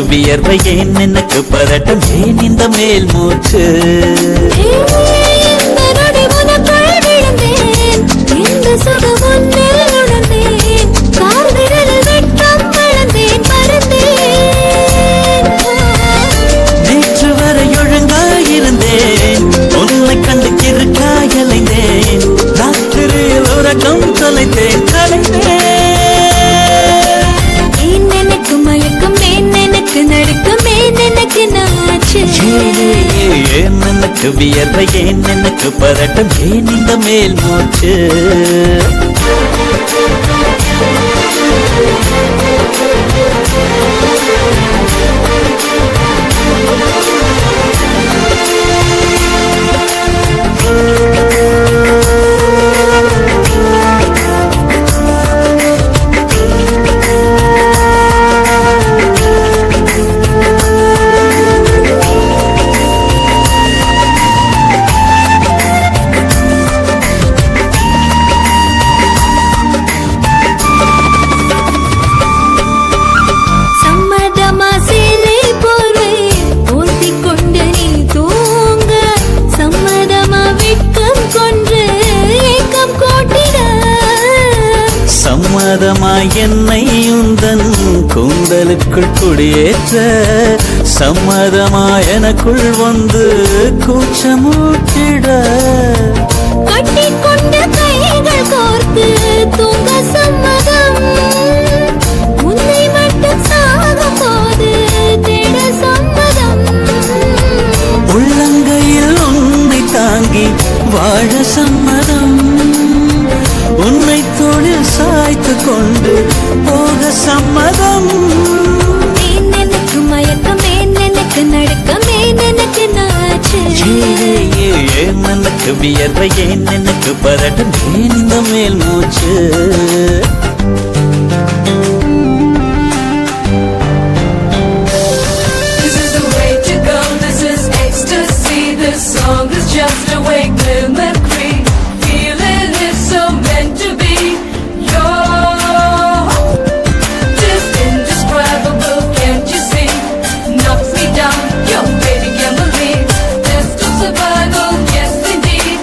வியர்வை ஏன் எனக்கு பதட்டம் ஏன் இந்த மேல் மூச்சு நேற்று வரை ஒழுங்காயிருந்தேன் உன்னை கண்டு கிறுக்காயலைந்தேன் ராத்திரியில் உறக்கம் தொலைத்தேன் ஏன் எனக்கு வியர்வை ஏன் எனக்கு பதட்டம் ஏன் இந்த மேல் மூச்சு சம்மதமாய் என்னை உந்தன் கூந்தலுக்குள் குடியேற்ற சம்மதமாய் எனக்குள் வந்து கூச்சமூட்டிட கட்டிக்கொண்ட கைகள் கோர்த்து தூங்க சம்மதம் உன்னை மட்டும் சாகும் போது தேட சம்மதம் உள்ளங்கையில் உன்னை தாங்கி வாழ சம்மதம் உன்னை தோளில் சாய்த்து கொண்டு போக சம்மதம் எனக்கு மயக்கம் எனக்கு நடுக்கம் எனக்கு நாச்சு ஏன் எனக்கு வியர்வை ஏன் எனக்கு பதட்டம் ஏன் இந்த மேல் மூச்சு This is the way to go, this is ecstasy. This song is just a wake mimicry. Feeling is so meant to be. You're just indescribable, can't you see? Knocks me down, your baby can't believe. Best of survival, yes indeed.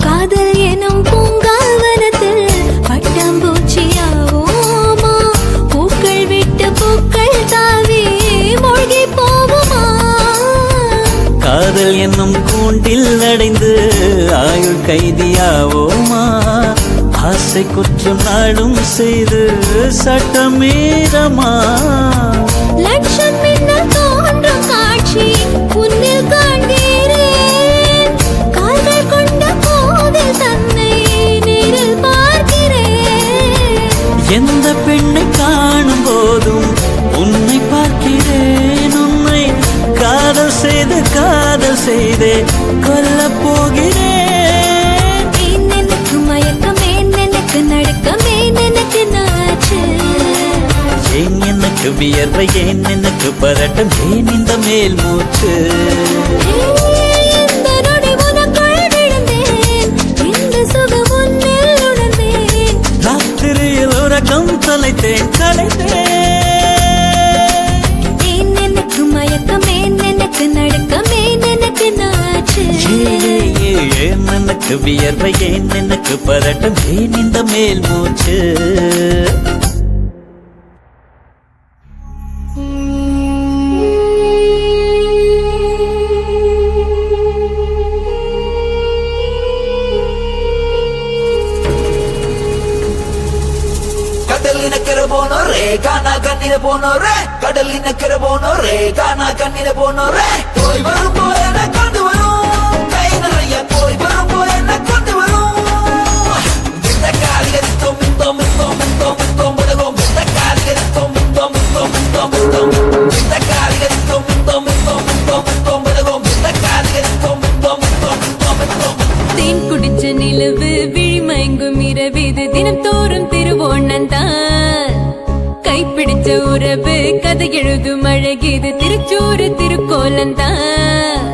காதல் எனும் பூங்காவனத்தில் பட்டாம்பூச்சியாவோமா பூக்கள் விட்டு பூக்கள் தாவி மூழ்கி போவோமா காதல் என்னும் கூண்டில் அடைந்து ஆயுள் கைதியாவோமா ஆசை குற்றம் நாடும் செய்து சட்டமீறமா லட்சம் மின்னல் தோன்றும் காட்சி உன்னில் காண்கிறேன் கால்கள் கொண்ட கோவில் தன்னை நேரில் பார்க்கிறேன் எந்த பெண்ணை காணும் போதும் உன்னை பார்க்கிறேன் உன்னை காதல் செய்தே கொல்ல போகிறேன் எனக்கு மயக்கம் எனக்கு நடுக்கம் எனக்கு நாச்சு ஏன் எனக்கு வியர்வை ஏன் எனக்கு பதட்டம் ஏன் இந்த மேல் மூச்சு இந்த நொடி உனக்குள் விழுந்தேன் இந்த சுகம் உன்னில் உணர்ந்தேன் ராத்திரியில் உறக்கம் தொலைத்தேன் எனக்கு மயக்கம் எனக்கு நடுக்கம் எனக்கு நாச்சு ஏன் எனக்கு வியர்வை ஏன் எனக்கு பதட்டம் ஏன் இந்த மேல் மூச்சு கடலினக்கரை போனோரே காணா கண்ணில போனோரே கடலினக்கரை போனோரே காணா கண்ணில போனோரே போய் வரும் போய் என்ன கொண்டு வரும் கை நிறைய போய் வரும் போய் என்ன கொண்டு வரும் இந்த காலிகரித்தோம் மிந்தோம் மிந்தோம் மிந்தோம் மிந்தோம் விடுவோம் இந்த காலிகரித்தோம் மிந்தோம் மிந்தோம் மிந்தோம் மிந்தோம் இந்த காலிகரித்தோம் மிந்தோம் மிந்தோம் மிந்தோம் மிந்தோம் விடுவோம் இந்த காலிகரித்தோம் மிந்தோம் மிந்தோம் மிந்தோம் மிந்தோம் தேன் குடிச்ச நிலவு விழிமயங்கும் இரவிது தினம் தோறும் எழுதும் அழகிது திருச்சூறு திருக்கோலந்தான்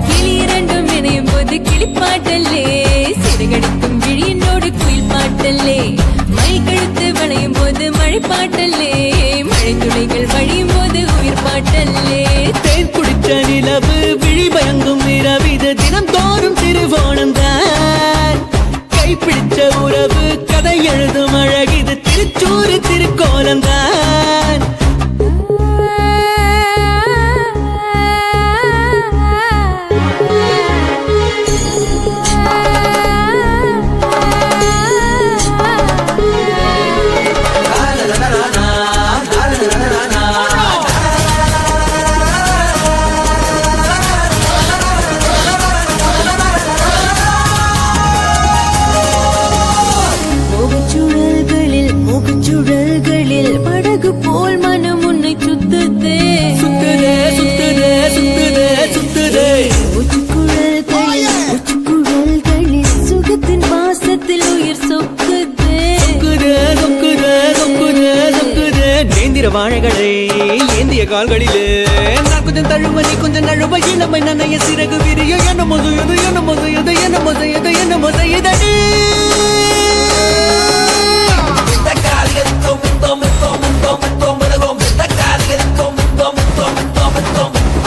கிளி இரண்டும் இணையும் போது கிளிப்பாட்டல்லே சிறகடிக்கும் விழியினோடு குயில் பாட்டல்லே மயில் கழுத்து வளையும் போது மழை பாட்டல்லே மழை துளிகள் வழியும் போது உயிர் பாட்டல்லே தேன் குடித்த நிலவு விழி பயங்கும் இரவிது தினம் தோறும் திருவோணம்தான் கைப்பிடிச்ச உறவு கதை எழுதும் அழகிது திருச்சூறு திருக்கோலம்தான் முகச்சுழல்களில் படகு போல் மனம் உன்னை சுத்துதே சுத்துதே சுத்துதே சுத்துதே சுத்துதே உச்சுக்குழல்களில் சுகத்தின் வாசத்தில் உயிர் சொக்குதே சொக்குதே சொக்குதே சொக்குதே சொக்குதே நேந்திர வாழைகளை ஏந்திய கால்களிலே நான் கொஞ்சம் தழுவ நீ கொஞ்சம் நழுவ இளமை நனைய சிறகு விரிய என்ன மொசையது என்ன மொசையது என்ன மொசையது என்ன மொசையதடி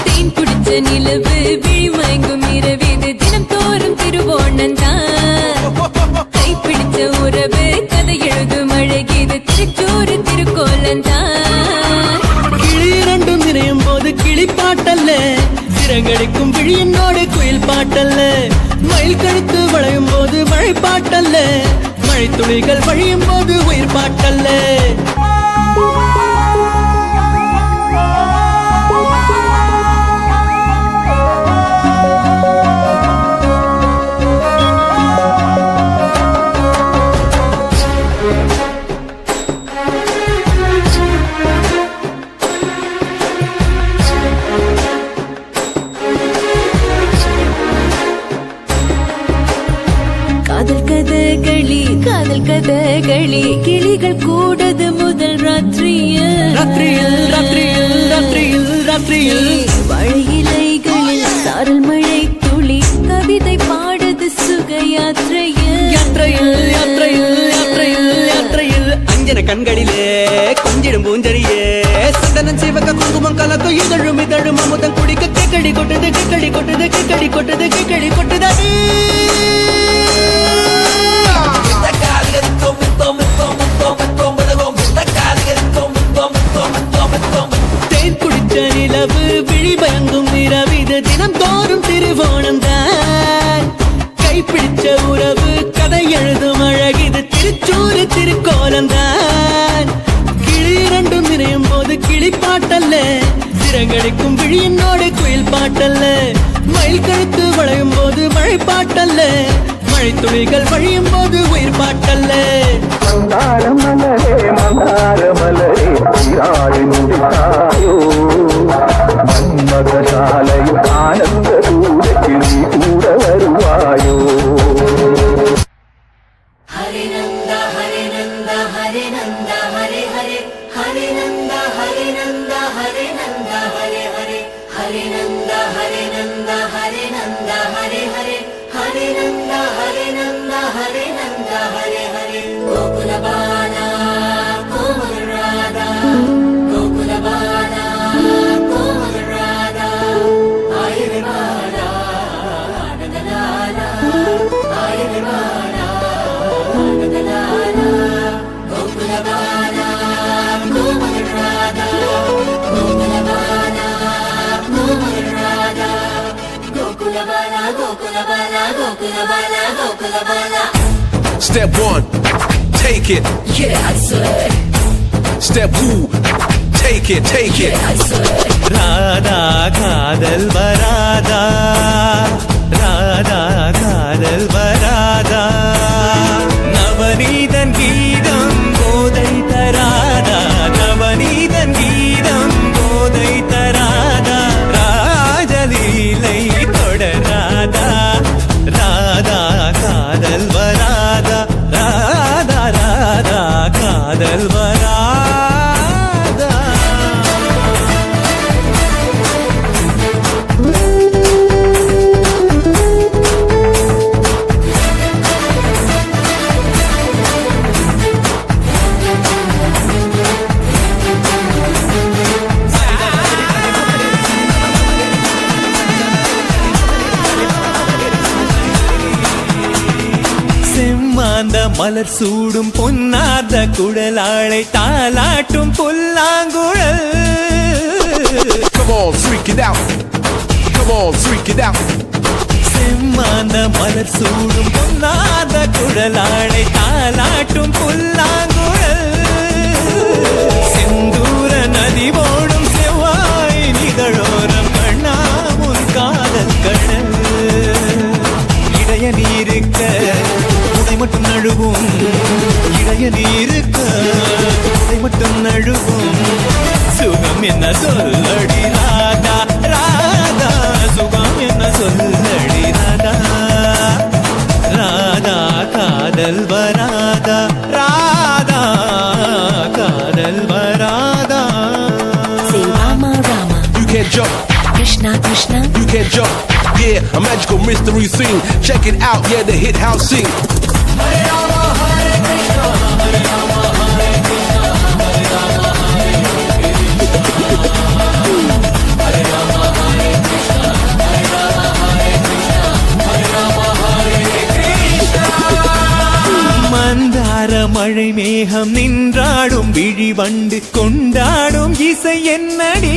தேன் குடிச்ச நிலவு விழி மயங்கும் இரவிது தினம் தோறும் திருவோணந்தான் கைப்பிடிச்ச உறவு கதை எழுதும் அழகிது திருச்சூறு திருக்கோலந்தான் கிளி இரண்டும் இணையும் போது கிளி பாட்டல்ல சிறகடிக்கும் விழியினோடு குயில் பாட்டல்ல மயில் கழுத்து வளையும் போது மழை பாட்டல்ல மழை துளிகள் வழியும் போது உயிர் பாட்டல்ல காதல் கதகளி கிளிகள் கூடது முதல் ராத்திரியில் ராத்திரியில் ராத்திரியில் ராத்திரியில் ராத்திரியில் வழியிலைகளில் சாரல் மழை துளி கவிதை பாடுது சுக யாத்திரையில் யாத்திரையில் யாத்திரையில் யாத்திரையில் யாத்திரையில் அஞ்சன கண்களிலே கொஞ்சிடும் பூஞ்சரியே சந்தனம் சிவக்க குங்குமம் கலக்க இதழும் இதழும் அமுதம் குடிக்க கேக்கடி கொட்டுது கேக்கடி கொட்டுது கேக்கடி கொட்டுது கேக்கடி கொட்டுதடி தேன் குடிச்ச நிலவு விழி பயங்கும் இரவிது தினம் தோறும் திருவோணம்தான் கைப்பிடிச்ச உறவு கதை எழுதும் அழகிது திருச்சூறு திருக்கோலம்தான் கிளி இரண்டும் இணையும் போது கிளி பாட்டல்ல சிறகடிக்கும் விழியினோடு குயில் பாட்டல்ல மயில் கழுத்து வளையும் போது மழை பாட்டல்ல மழை துளிகள் வழியும் போது உயிர் பாட்டல்ல மந்தார மலரே நீராடி முடித்தாயோ மன்மதசாலையில் ஆனந்த தூரத்தில் நீ கூட வருவாயோ Hare Nanda Hare Nanda Hare Nanda Hare Hare Hare Nanda Hare Nanda Hare Nanda Hare Hare Hare Nanda Hare Nanda Hare Nanda Hare Hare Hare Nanda Hare Nanda Hare Nanda Hare Hare Gokula Bala Komal Radha Gokula Bala Komal Radha Ayare Bala Nandanala Ayare Bala Nandanala Gokula Bala Komal Radha Gokula Bala Komal Radha Gokula Bala Gokula Bala Gokula Bala Gokula Bala Step one, take it. Yeah, I said. Step two, take it, take it. Yeah, I said. Radha காதல் வராதா ராதா காதல் வராதா நவநீதன் கீதம் போதை தராதா நவநீதன் கீதம் போதை தராதா ராஜலீலை தொடராதா ராதா காதல் வராதா ராதா ராதா காதல் வராதா செம்மாந்த மலர் சூடும் பொன்னார்ந்த குழலாளை தாலாட்டும் புல்லாங்குழல். Come on, freak it out. Come on, freak it out. செம்மாந்த மலர் சூடும் பொன்னார்ந்த குழலாளை தாலாட்டும் புல்லாங்குழல். செந்தூர நதி ஓடும் செவ்வாய் நிகழோரம் கண்ணாமுன் காதல் கடல். இடைய நீருக்க உடை மட்டும் நழுவும், இடைய நீருக்க உடை மட்டும் நழுவும். சுகம் என்ன சொல்லடி ராதா ராதா, சுகம் என்ன சொல்லடி ராதா ராதா. காதல் வராதா ராதா, காதல் வராதா. Say Rama Rama, You can't jump, Krishna Krishna. you can't jump. Yeah, a magical mystery scene. Check it out, yeah, the hit house scene. மந்தார மழை மேகம் நின்றாடும் விழிவண்டு கொண்டாடும் இசை என்னடி.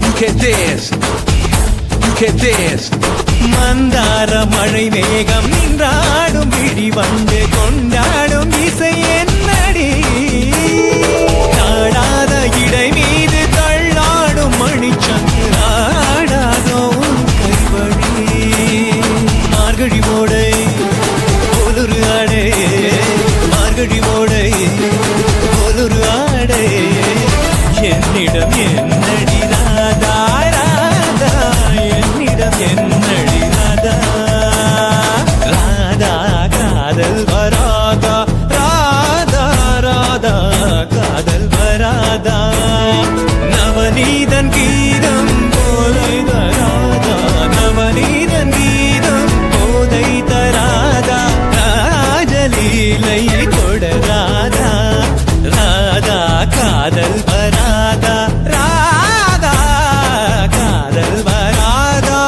You can't dance, you can't dance. மந்தார மழை மேகம் நின்றாடும் விழிவண்டு கொண்டாடும் இசை என்னடி. நாடாத இடை மீது தள்ளாடும் மணிச்சங்கு ஆடாதோ உன் கைவழி. மார்கழி ஓடை போலொரு ஆடை, மார்கழி ஓடை போலொரு ஆடை. என்னிடம் என்னடி ராதா ராதா, என்னிடம் என்னடி ராதா ராதா. காதல் வராதா ராதா ராதா, காதல் வராதா. நவநீதன் கீதம் போதை தராதா, நவநீதன் கீதம் போதை தராதா. ராஜலீலை தொடராதா ராதா, காதல் வராதா ராதா, காதல் வராதா.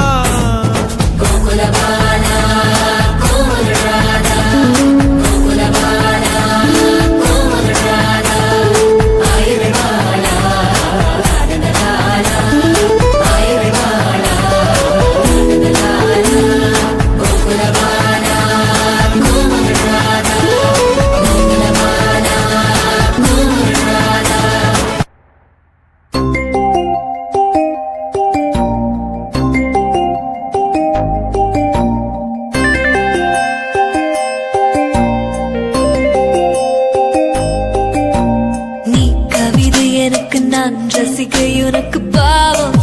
நீ கவிதை எனக்கு நான் ரசிகை உனக்கு பாவம்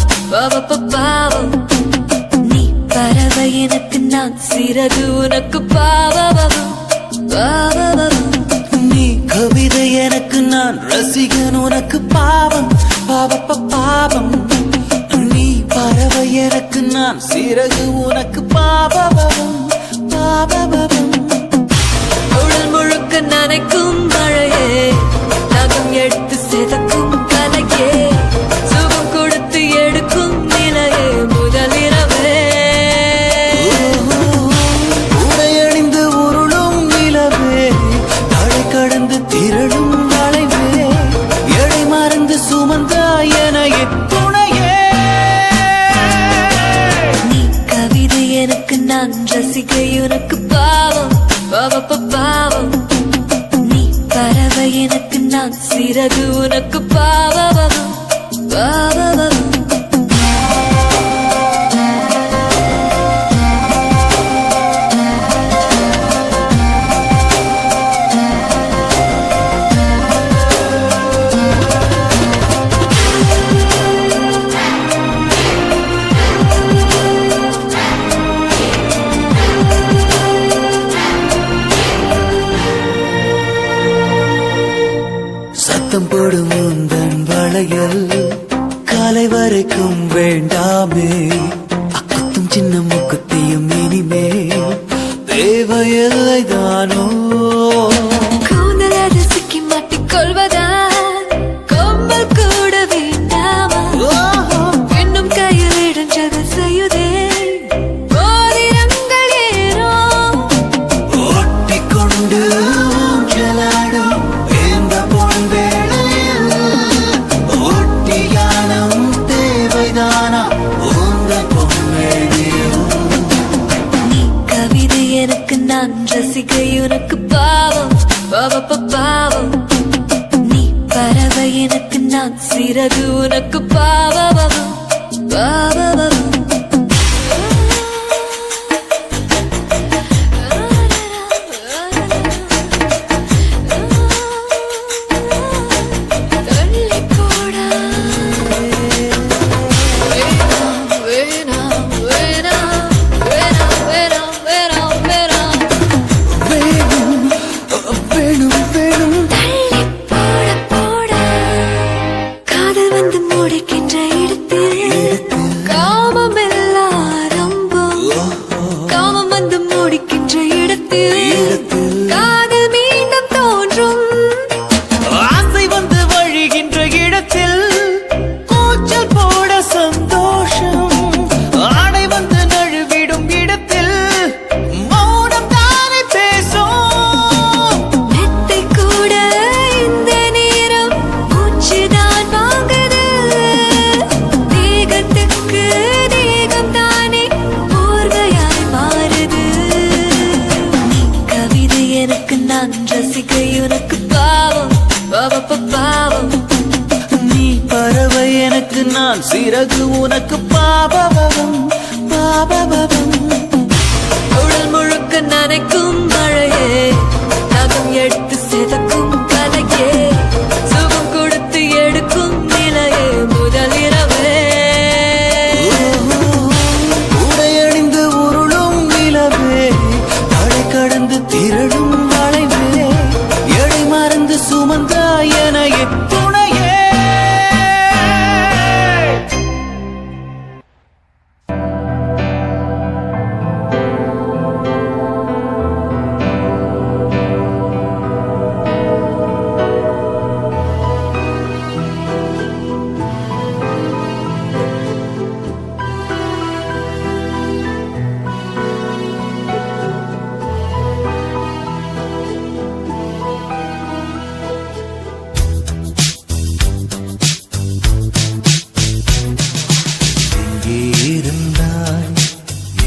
பாவம். நீ பறவை எனக்கு நான் சிறகு உனக்கு பாவம். நீ கவிதை எனக்கு நான் ரசிகன் உனக்கு பாவம் பாவம். நீ பறவை எனக்கு நான் சிறகு உனக்கு பாவம். உடல் முழுக்க நனைக்கும் மழையே, நகம் எடுத்து செதக்கும் கலையே, சுகம் கொடுத்து எடுக்கும் நிலையே முதலிரவே. உடையணிந்து உருளும் நிலவே, தடை கடந்து திரளும் வளைவே, எடை மறந்து சுமந்தாய் எனையே துணையே. நீ கவிதை எனக்கு நான் ரசிகை உனக்கு பாவம் பாவம். நீ பறவை எனக்கு நான் சிறகு உனக்கு பாவம். சத்தம் போடும் உந்தன் வளையல் காலை வரைக்கும் வேண்டாமே. அக்குத்தும் சின்ன முக்குத்தியும் இனிமேல் தேவையில்லை தானோ. கூந்தலது சிக்கி மாட்டிக்கொள்வதா, கொம்பல் கூட வேண்டாமா. பெண்ணும் கையில் இடைஞ்சல் செய்யுதே, மோதிரங்கள் ஏனோ நான் ரசிகை உனக்கு பாவம் பாவம் நீ பறவை எனக்கு நான் சிறகு உனக்கு பாவம் ஆசை வந்து வழிகின்ற இடத்தில் கூச்சல் போட சந்தோஷம் ஆடை வந்து நழுவிடும் இடத்தில் மௌனம் தானே பேசும் மெத்தை கூட இந்த நேரம் மூச்சுதான் வாங்குது தேகத்துக்கு தேகம் தானே போர்வையாய் மாறுது நீ கவிதை எனக்கு நான் ரசிகை உனக்கு பாவம் நீ பறவை எனக்கு நான் சிறகு உனக்கு பாபவம் உடல் முழுக்க நனைக்கும் மழையே நகம் எடுத்து செதக்கும் கலையே சுகம் கொடுத்து எடுக்கும் நிலையே முதல் இரவே உடையணிந்து உருளும் நிலவே தடை கடந்து திரளும் வளைவே எடை மறந்து சுமந்தாய் எனையே துணையே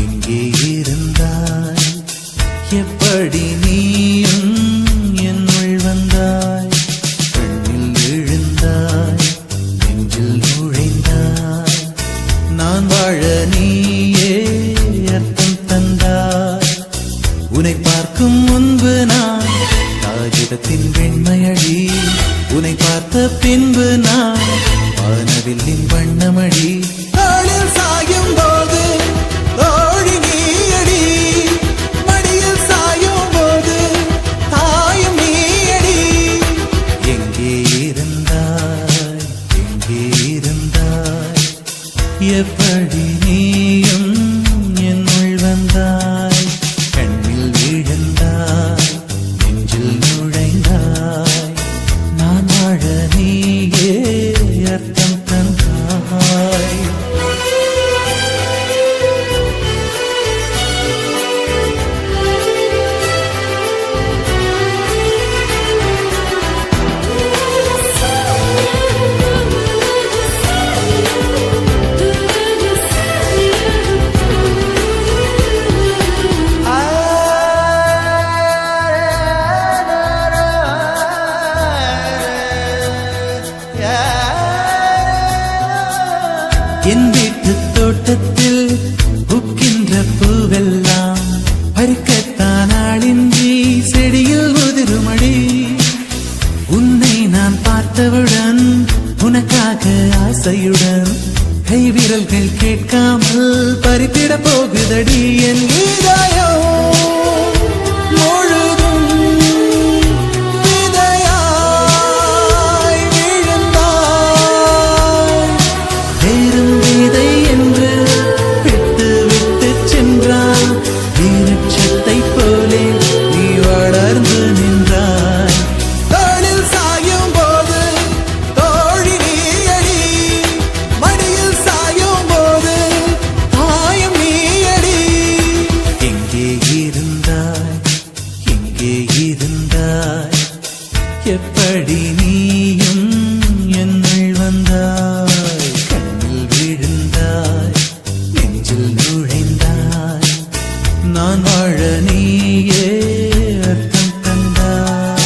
எங்கே இருந்தாய் எப்படி நீயும் என்னுள் வந்தாய் கண்ணில் விழுந்தாய் நெஞ்சில் நுழைந்தாய் நான் வாழ நீயே அர்த்தம் தந்தாய் உன்னை பார்க்கும் முன்பு நான் காகிதத்தின் வெண்மையடி உன்னை பார்த்த பின்பு நான் வானவில்லின் வண்ணமடி நாளில் சாயும் போது தோழி நீயடி மடியில் சாயும் போது தாயும் நீயடி எங்கே இருந்தாய் எப்படி நீயும் என்னுள் வந்தாய் கண்ணில் விழுந்தாய் நெஞ்சில் நுழைந்தாய் நான் வாழ நீயே அர்த்தம் தந்தாய் நீயே அர்த்தம் தந்தாய்.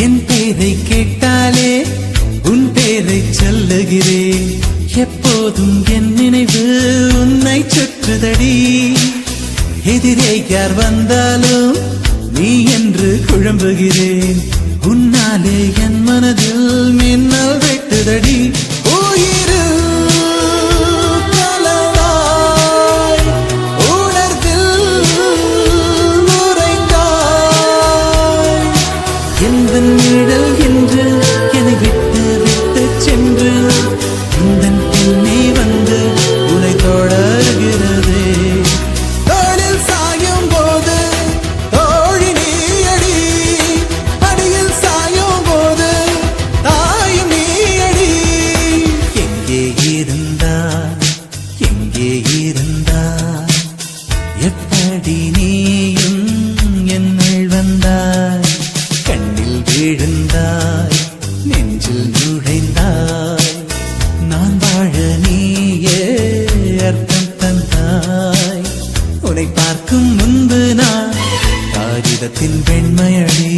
என் பேரை கேட்டாலே உன் பேரை சொல்லுகிறேன். எப்போதும் என் நினைவு உன்னை சுற்றுதடி. எதிரே யார் வந்தாலும் நீ என்று குழம்புகிறேன். உன்னாலே என் மனதில் மின்னல் வெட்டுதடி. உயிரில் கலவாய் உணர்வில் உறைந்தாய். எந்த நிழல் என்று என்னை விட்டு விட்டு சென்று உந்தன் பின்னே வந்து உனை தொடர்கிறதே. தோளில் சாயும் போது தோழி நீயடி, அடியில் சாயும் போது தாயும் நீயடி. எங்கே இருந்தாய், எங்கே இருந்தாய், எப்படி நீயும் என்னுள் வந்தாய். கண்ணில் விழுந்தாய், நெஞ்சில் நுழைந்தாய். நான் வாழ நீயே அர்த்தம் தந்தாய். உன்னை பார்க்கும் முன்பு நான் காகிதத்தின் வெண்மையடி.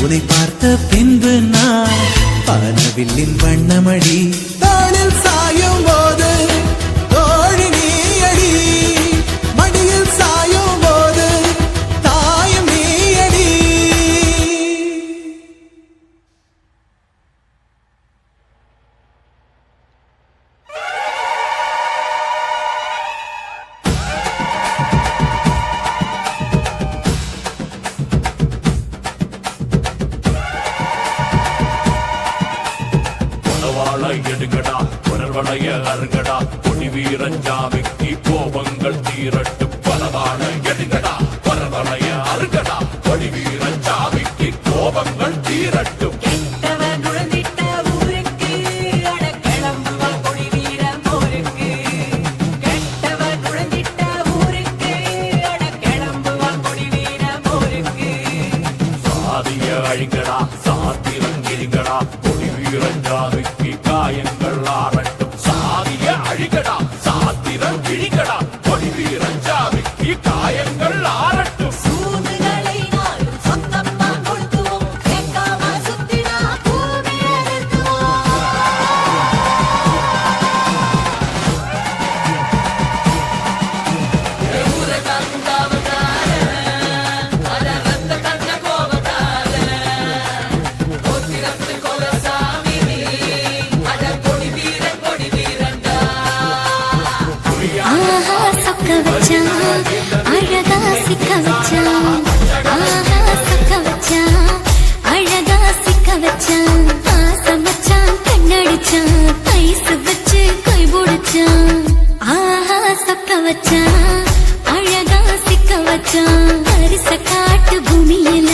உன்னை பார்த்த பின்பு நான் வானவில்லின் வண்ணமடி. தாளில் சாயும் போது தோழி நீயடி, மடியில் சாயும் போது தாயும் நீயடி. வாழை எடுங்கடா குரல்வளைய அருங்கடா கொடி வீரஞ்சாமிக்கு கோபங்கள் தீரட்டும். பலவாழை எடுங்கடா குரல்வளைய அருங்கடா கொடி வீரஞ்சாமிக்கு கோபங்கள் தீரட்டும். சாதிய அழிங்கடா சாத்திரம் கிரிங்கடா கொடி வீரஞ்சாமிக்கு காயங்கள் ஆறட்டும். சாதிய அழிகடா சாத்திரம் கிழிங்கடா கொடி வீரஞ்சாமிக்கு காயங்கள் ஆறட்டும். ஆஹா சொக்க வச்சான் அழகா சிக்க வச்சான். ஆஹா சொக்க வச்சான் அழகா சிக்க வச்சான். ஆசை மச்சான் கண்ணடிச்சான் ஐசு வச்சு கை பிடிச்சான். ஆஹா சொக்க வச்சான் அழகா சிக்க வச்சான். அரிச காட்டு பூமியில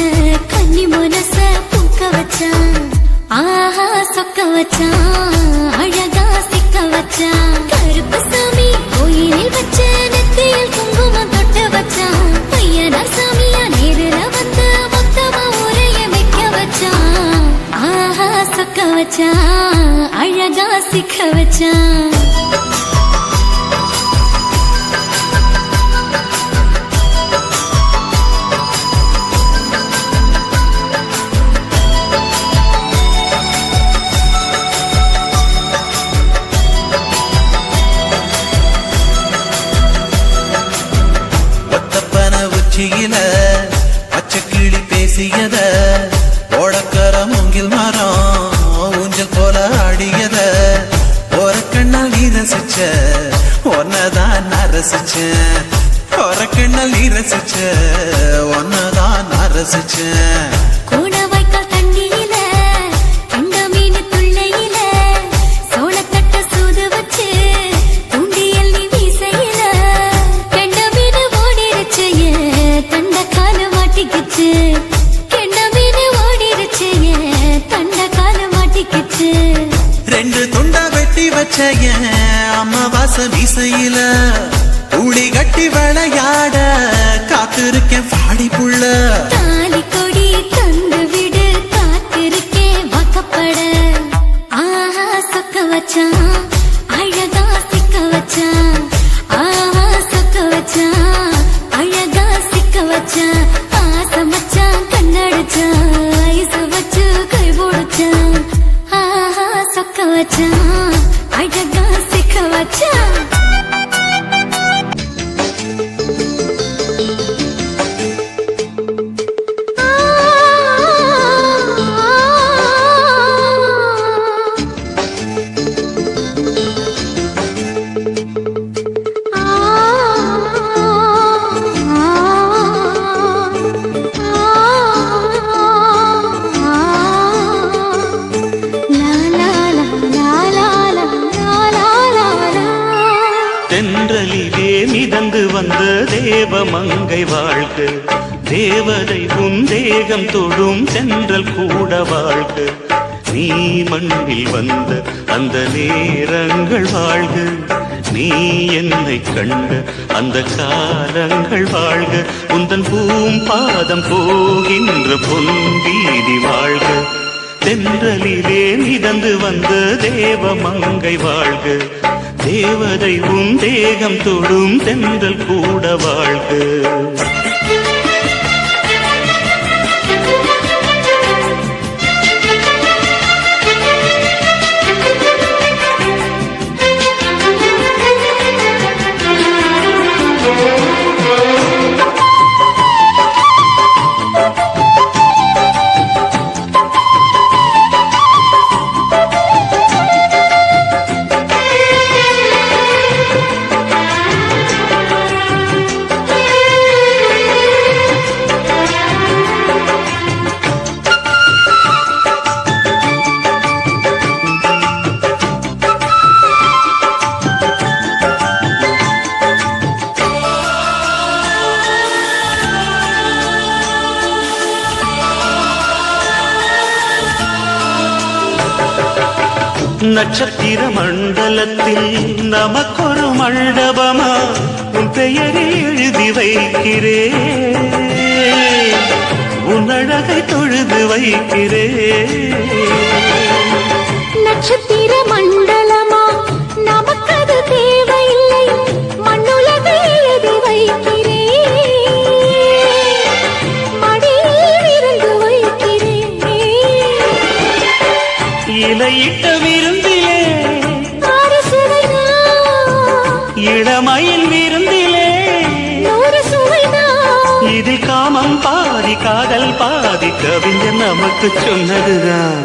கன்னி மனச பூக்க வச்சான். ஆஹா சொக்க வச்சான் அழகா சிக்க வச்சான். கருப்பு சாமி கோயிலில் வச்ச நெத்தியில் குங்குமம் தொட்டு வச்சான். பையனா சாமியா நேரில வந்து மொத்தமா உரைய வைக்க வச்சான். ஆஹா சொக்க வச்சான் அழகா சிக்க வச்சான். உச்சியில பச்சைக்கிளி பேசியத, ஓடக்கர மூங்கில் மரம் ஊஞ்சல் போல ஆடியத, ஒரு கண்ணால் நீ ரசிச்ச ஒன்னதான் நான் ரசிச்சேன். ஒரு கண்ணால் நீ ரசிச்ச ஒன்னதான் நான் ரசிச்சேன். கெண்ட மீன் ஓடிருச்சு தண்ட கால மாட்டிக்கு ரெண்டு துண்டா வெட்டி வச்ச என் அம்மா வாச மீசையில ஊழி கட்டி விளையாட காத்திருக்கேன் பாடி புள்ள. தாலி கொடி தந்து விடு காத்திருக்கேன் வாக்கப்பட. ஆஹா சொக்க வச்சான் அழகா சிக்க வச்சான். ஆஹா சொக்க வச்சான் அழகா சிக்க வச்சான். ஆசை மச்சான் கண்ணடிச்சான் ஐசு வச்சு கை போடுச்சான். ஆஹா சொக்க வச்சான் அழகா சிக்க வச்சான். தென்றலிலே மிதந்து வந்த தேவ மங்கை வாழ்க. தேவதை உன் தேகம் தொடும் தென்றல் கூட வாழ்க. நீ மண்ணில் வந்த அந்த நேரங்கள் வாழ்க. நீ என்னை கண்ட அந்த காலங்கள் வாழ்க. உந்தன் பூம்பாதம் போகின்ற பொன் வீதி வாழ்க. தென்றலிலே மிதந்து வந்த தேவ மங்கை வாழ்க. தேவதை உன் தேகம் தொடும் தென்றல் கூட வாழ்க. நட்சத்திர மண்டலத்தில் நமக்கொரு மண்டபமா உன் பெயரை எழுதி வைக்கிறேன். உன் அழகை தொழுது வைக்கிறேன். நட்சத்திர மண்டலமா நமக்கது தேவையில்லை. மண்ணுலகை எழுதி வைக்கிறேன். மடியில் இருந்து வைக்கிறேன். இலையிட்ட விருந்திலே சுவைனா இளமயில் விருந்திலே நூறு சுவைனா. இது காமம் பாதி காதல் பாதி கவிஞர் நமக்கு சொன்னதுதான்.